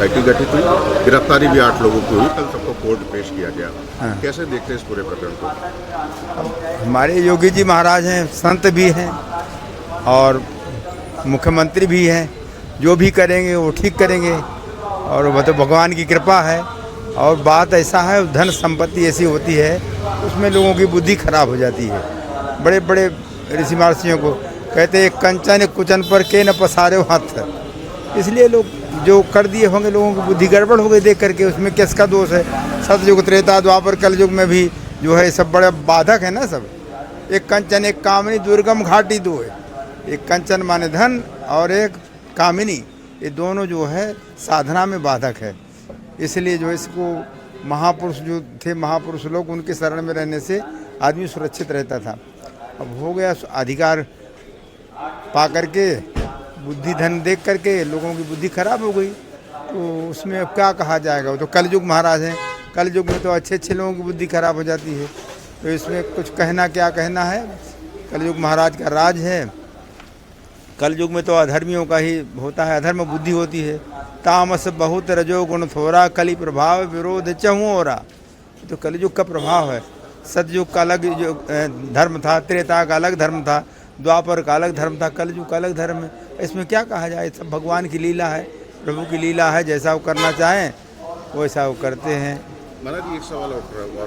Committee गठित हुई, गिरफ्तारी भी 8 लोगों की हुई, कल सबको कोर्ट पेश किया गया। हाँ। कैसे देखते हैं इस पूरे प्रकरण को? हमारे योगी जी महाराज हैं, संत भी हैं और मुख्यमंत्री भी हैं। जो भी करेंगे वो ठीक करेंगे और वो तो भगवान की कृपा है। और बात ऐसा है, धन संपत्ति ऐसी होती है उसमें लोगों की बुद्धि खराब हो जाती है। बड़े बड़े ऋषि महर्षियों को कहते हैं, कंचन कुचन पर के न पसारे हाथ। इसलिए लोग जो कर दिए होंगे, लोगों की बुद्धि गड़बड़ हो गई देख करके। उसमें किसका दोष है? सतयुग, त्रेता, द्वापर, कलयुग में भी जो है सब बड़े बाधक है ना सब। एक कंचन एक कामिनी दुर्गम घाटी दो है। एक कंचन माने धन और एक कामिनी, ये दोनों जो है साधना में बाधक है। इसलिए जो इसको महापुरुष जो थे, महापुरुष लोग, उनके शरण में रहने से आदमी सुरक्षित रहता था। अब हो गया अधिकार पा करके, बुद्धि धन देख करके लोगों की बुद्धि खराब हो गई, तो उसमें अब क्या कहा जाएगा? वो तो कलयुग महाराज हैं। कलयुग में तो अच्छे अच्छे लोगों की बुद्धि खराब हो जाती है, तो इसमें कुछ कहना क्या कहना है। कलयुग महाराज का राज है। कलयुग में तो अधर्मियों का ही होता है, अधर्म बुद्धि होती है। तामस बहुत रजो गुण थोरा, कली प्रभाव विरोध चहु ओरा। तो कलयुग का प्रभाव है। सतयुग का अलग जो धर्म था, त्रेता का अलग धर्म था, द्वापर का अलग धर्म था, कलयुग का अलग धर्म है। इसमें क्या कहा जाए? सब भगवान की लीला है, प्रभु की लीला है। जैसा वो करना चाहें वैसा वो करते हैं। महाराज जी, एक सवाल और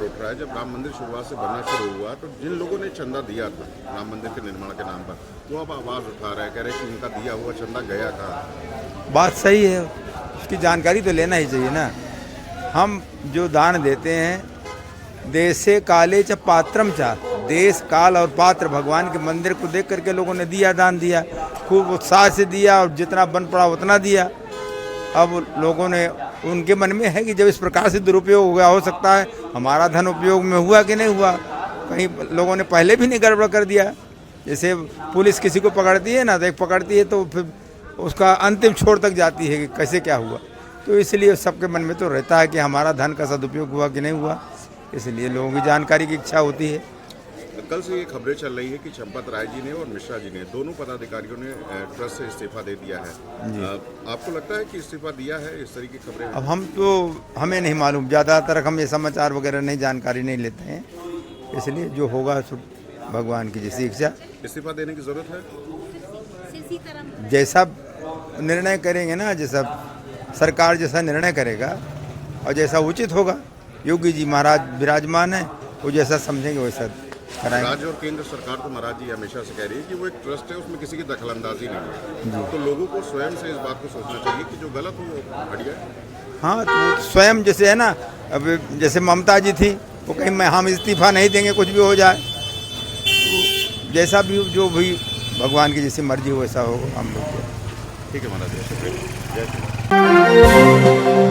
उठ रहा है। जब राम मंदिर शुरुआत से बनना शुरू हुआ तो जिन लोगों ने चंदा दिया था राम मंदिर के निर्माण के नाम पर, वो अब आवाज़ उठा रहे हैं, कह रहे हैं कि उनका दिया हुआ चंदा गया था। बात सही है, उसकी जानकारी तो लेना ही चाहिए ना। हम जो दान देते हैं, देशे काले च पात्रम चा, देश काल और पात्र, भगवान के मंदिर को देख करके लोगों ने दिया, दान दिया, खूब उत्साह से दिया और जितना बन पड़ा उतना दिया। अब लोगों ने, उनके मन में है कि जब इस प्रकार से दुरुपयोग हुआ, हो सकता है हमारा धन उपयोग में हुआ कि नहीं हुआ, कहीं लोगों ने पहले भी नहीं गड़बड़ कर दिया। जैसे पुलिस किसी को पकड़ती है ना, तो एक पकड़ती है तो फिर उसका अंतिम छोर तक जाती है कि कैसे क्या हुआ। तो इसलिए सबके मन में तो रहता है कि हमारा धन का सदुपयोग हुआ कि नहीं हुआ, इसलिए लोगों की जानकारी की इच्छा होती है। कल से ये खबरें चल रही है कि चंपत राय जी ने और मिश्रा जी ने, दोनों पदाधिकारियों ने ट्रस्ट से इस्तीफा दे दिया है। आपको लगता है कि इस्तीफा दिया है? इस तरह की खबरें हैं। अब हमें नहीं मालूम, ज़्यादातर हम ये समाचार वगैरह नहीं, जानकारी नहीं लेते हैं। इसलिए जो होगा भगवान की जैसी इच्छा। इस्तीफा देने की जरूरत है? जैसा निर्णय करेंगे ना, जैसा सरकार जैसा निर्णय करेगा और जैसा उचित होगा, योगी जी महाराज विराजमान है, वो जैसा समझेंगे वैसा कराएंगे। राज्य और केंद्र सरकार तो महाराज जी हमेशा से कह रही है कि वो एक ट्रस्ट है, उसमें किसी की दखलंदाजी नहीं है। तो लोगों को स्वयं से इस बात को सोचना चाहिए कि जो गलत हो वो हटिया है। हाँ, तो स्वयं जैसे है ना, अब जैसे ममता जी थी, वो कहीं मैं हम इस्तीफा नहीं देंगे कुछ भी हो जाए, तो जैसा भी जो भी भगवान की जैसी मर्जी हो वैसा हो हम लोग। ठीक है महाराज जी, शुक्रिया। जय श्री राम।